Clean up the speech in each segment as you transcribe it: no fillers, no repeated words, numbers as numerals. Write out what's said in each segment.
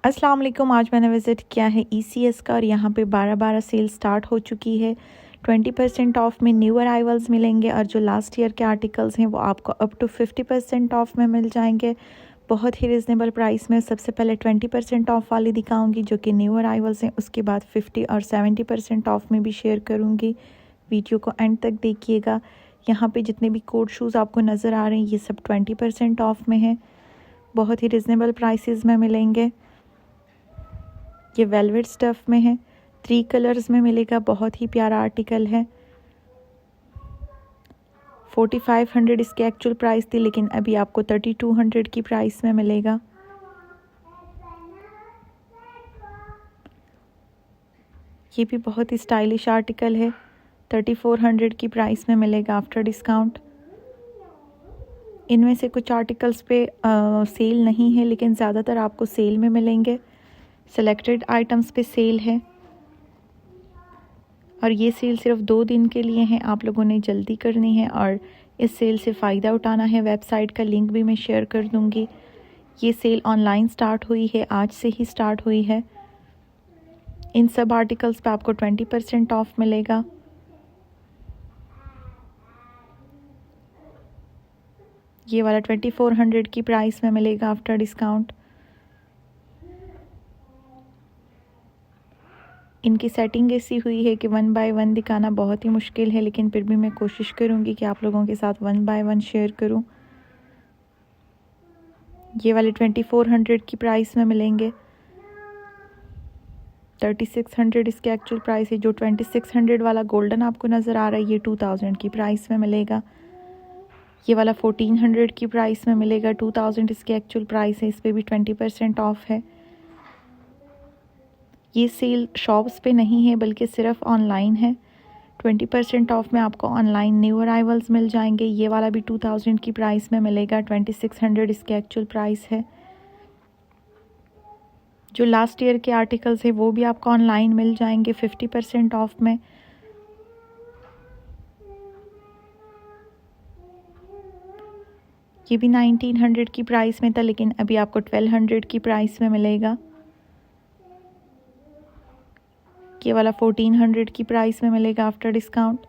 अस्सलाम वालेकुम। आज मैंने विज़िट किया है ECS का और यहाँ पे 12/12 सेल स्टार्ट हो चुकी है। 20% ऑफ में न्यू अराइवल्स मिलेंगे और जो लास्ट ईयर के आर्टिकल्स हैं वो आपको अप टू 50% ऑफ में मिल जाएंगे, बहुत ही रिजनेबल प्राइस में। सबसे पहले 20% ऑफ वाली दिखाऊंगी जो कि न्यू अराइवल्स हैं, उसके बाद 50 और 70% ऑफ में भी शेयर करूँगी। वीडियो को एंड तक देखिएगा। यहाँ पे जितने भी कोट शूज़ आपको नज़र आ रहे हैं ये सब 20% ऑफ में हैं, बहुत ही रिजनेबल प्राइसेस में मिलेंगे। ये वेलवेट स्टफ़ में है, 3 कलर्स में मिलेगा, बहुत ही प्यारा आर्टिकल है। 4500 इसकी एक्चुअल प्राइस थी, लेकिन अभी आपको 3200 की प्राइस में मिलेगा। ये भी बहुत ही स्टाइलिश आर्टिकल है, 3400 की प्राइस में मिलेगा आफ्टर डिस्काउंट। इनमें से कुछ आर्टिकल्स पे सेल नहीं है, लेकिन ज़्यादातर आपको सेल में मिलेंगे। सेलेक्टेड आइटम्स पे सेल है और ये सेल सिर्फ 2 दिन के लिए हैं, आप लोगों ने जल्दी करनी है और इस सेल से फ़ायदा उठाना है। वेबसाइट का लिंक भी मैं शेयर कर दूंगी। ये सेल ऑनलाइन स्टार्ट हुई है, आज से ही स्टार्ट हुई है। इन सब आर्टिकल्स पे आपको 20% ऑफ मिलेगा। ये वाला 2400 की प्राइस में मिलेगा आफ्टर डिस्काउंट। इनकी सेटिंग ऐसी हुई है कि 1 बाय 1 दिखाना बहुत ही मुश्किल है, लेकिन फिर भी मैं कोशिश करूँगी कि आप लोगों के साथ 1 बाय 1 शेयर करूँ। ये वाले 2400 की प्राइस में मिलेंगे, 3600 इसके एक्चुअल प्राइस है। जो 2600 वाला गोल्डन आपको नज़र आ रहा है ये 2000 की प्राइस में मिलेगा। ये वाला 1400 की प्राइस में मिलेगा, 2000 इसकी एक्चुअल प्राइस है। इस पर भी 20% ऑफ है। ये सेल शॉप्स पे नहीं है बल्कि सिर्फ ऑनलाइन है। 20% ऑफ में आपको ऑनलाइन न्यू अराइवल्स मिल जाएंगे। ये वाला भी 2000 की प्राइस में मिलेगा, 2600 इसके एक्चुअल प्राइस है। जो लास्ट ईयर के आर्टिकल्स है वो भी आपको ऑनलाइन मिल जाएंगे 50% ऑफ में। ये भी 1900 की प्राइस में था, लेकिन अभी आपको 1200 की प्राइस में मिलेगा। ये वाला 1400 की प्राइस में मिलेगा आफ्टर डिस्काउंट।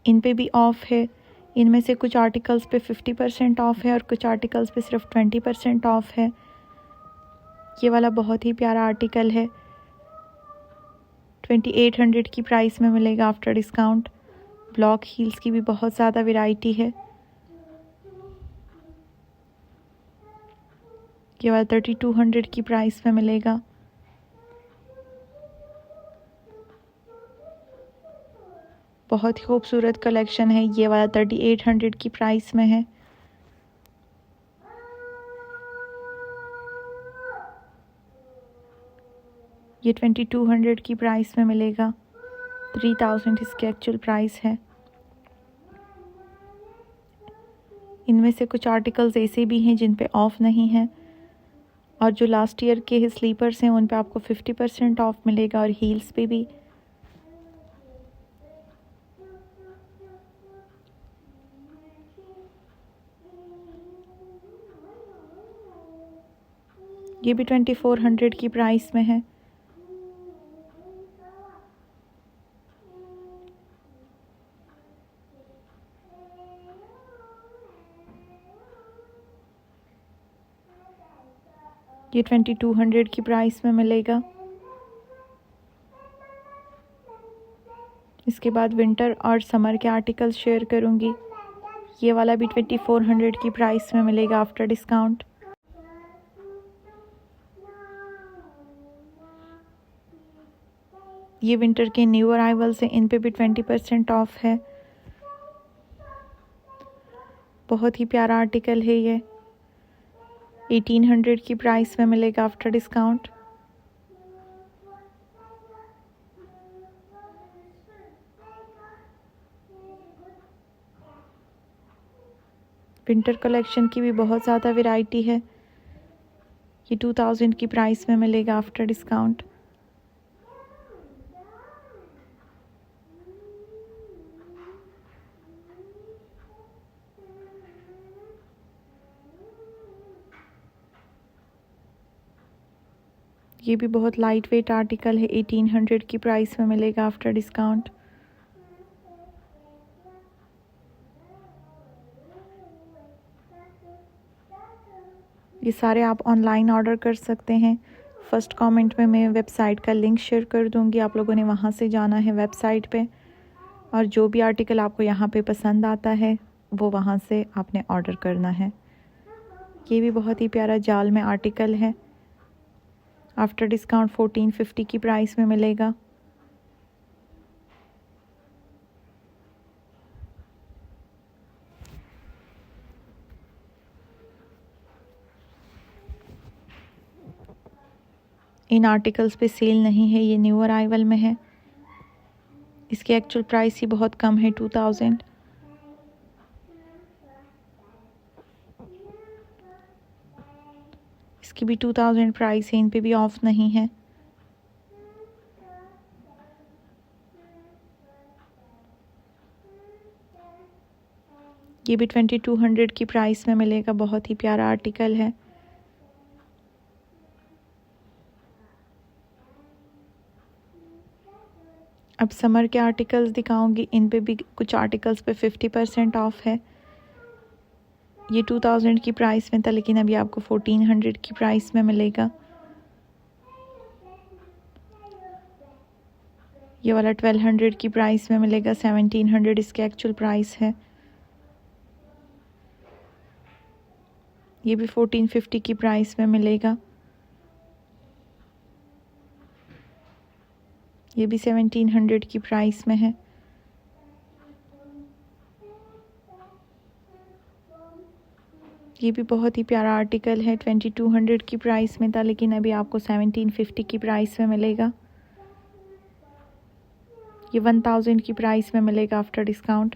इन पे भी ऑफ है। इनमें से कुछ आर्टिकल्स पे 50% ऑफ है और कुछ आर्टिकल्स पे सिर्फ 20% ऑफ है। ये वाला बहुत ही प्यारा आर्टिकल है, 2800 की प्राइस में मिलेगा आफ्टर डिस्काउंट। ब्लॉक हील्स की भी बहुत ज़्यादा वैरायटी है। ये वाला 3200 की प्राइस में मिलेगा। बहुत ही खूबसूरत कलेक्शन है। ये वाला 3800 की प्राइस में है। ये 2200 की प्राइस में मिलेगा, 3000 इसकी एक्चुअल प्राइस है। इनमें से कुछ आर्टिकल्स ऐसे भी हैं जिन पे ऑफ नहीं है, और जो लास्ट ईयर के स्लीपर्स हैं उन पे आपको 50% ऑफ मिलेगा और हील्स पे भी। ये भी 2400 की प्राइस में है। ये 2200 की प्राइस में मिलेगा। इसके बाद विंटर और समर के आर्टिकल्स शेयर करूंगी। ये वाला भी 2400 की प्राइस में मिलेगा आफ्टर डिस्काउंट। ये विंटर के न्यू अराइवल्स हैं, इन पे भी 20% ऑफ है। बहुत ही प्यारा आर्टिकल है ये, 1800 की प्राइस में मिलेगा आफ्टर डिस्काउंट। विंटर कलेक्शन की भी बहुत ज़्यादा वैरायटी है। ये 2000 की प्राइस में मिलेगा आफ्टर डिस्काउंट। ये भी बहुत लाइट वेट आर्टिकल है, 1800 की प्राइस में मिलेगा आफ्टर डिस्काउंट। ये सारे आप ऑनलाइन ऑर्डर कर सकते हैं। फर्स्ट कमेंट में मैं वेबसाइट का लिंक शेयर कर दूंगी, आप लोगों ने वहाँ से जाना है वेबसाइट पे, और जो भी आर्टिकल आपको यहाँ पे पसंद आता है वो वहाँ से आपने ऑर्डर करना है। ये भी बहुत ही प्यारा जाल में आर्टिकल है, आफ्टर डिस्काउंट 1450 की प्राइस में मिलेगा। इन आर्टिकल्स पे सेल नहीं है, ये न्यू अराइवल में है। इसकी एक्चुअल प्राइस ही बहुत कम है, 2000। इसकी भी 2000 प्राइस है, इन पे भी ऑफ नहीं है। ये भी 2200 की प्राइस में मिलेगा, बहुत ही प्यारा आर्टिकल है। अब समर के आर्टिकल्स दिखाऊंगी, इन पे भी कुछ आर्टिकल्स पे 50% ऑफ है। ये 2000 की प्राइस में था, लेकिन अभी आपको 1400 की प्राइस में मिलेगा। ये वाला 1200 की प्राइस में मिलेगा, 1700 इसकी एक्चुअल प्राइस है। ये भी 1450 की प्राइस में मिलेगा। ये भी 1700 की प्राइस में है। ये भी बहुत ही प्यारा आर्टिकल है, 2200 की प्राइस में था, लेकिन अभी आपको 1750 की प्राइस में मिलेगा। ये 1000 की प्राइस में मिलेगा आफ्टर डिस्काउंट।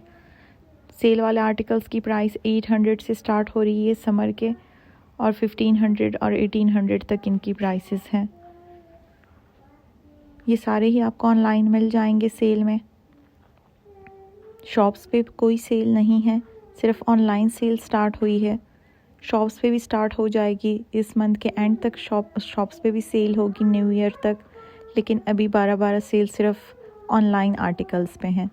सेल वाले आर्टिकल्स की प्राइस 800 से स्टार्ट हो रही है समर के, और 1500 और 1800 तक इनकी प्राइसेस हैं। ये सारे ही आपको ऑनलाइन मिल जाएंगे सेल में। शॉप्स पे कोई सेल नहीं है, सिर्फ ऑनलाइन सेल स्टार्ट हुई है। शॉप्स पे भी स्टार्ट हो जाएगी इस मंथ के एंड तक। शॉप्स पे भी सेल होगी न्यू ईयर तक, लेकिन अभी 12 सेल सिर्फ ऑनलाइन आर्टिकल्स पे हैं।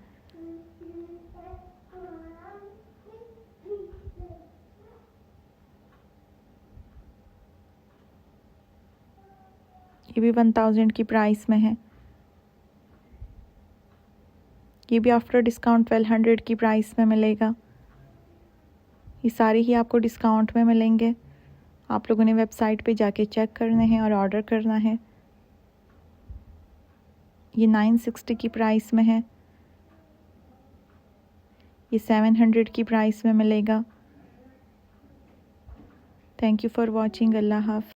ये भी 1000 की प्राइस में है। ये भी आफ्टर डिस्काउंट 1200 की प्राइस में मिलेगा। ये सारे ही आपको डिस्काउंट में मिलेंगे, आप लोगों ने वेबसाइट पे जाके चेक करने हैं और ऑर्डर करना है। ये 960 की प्राइस में है। ये 700 की प्राइस में मिलेगा। Thank you for watching. अल्लाह हाफ़िज़।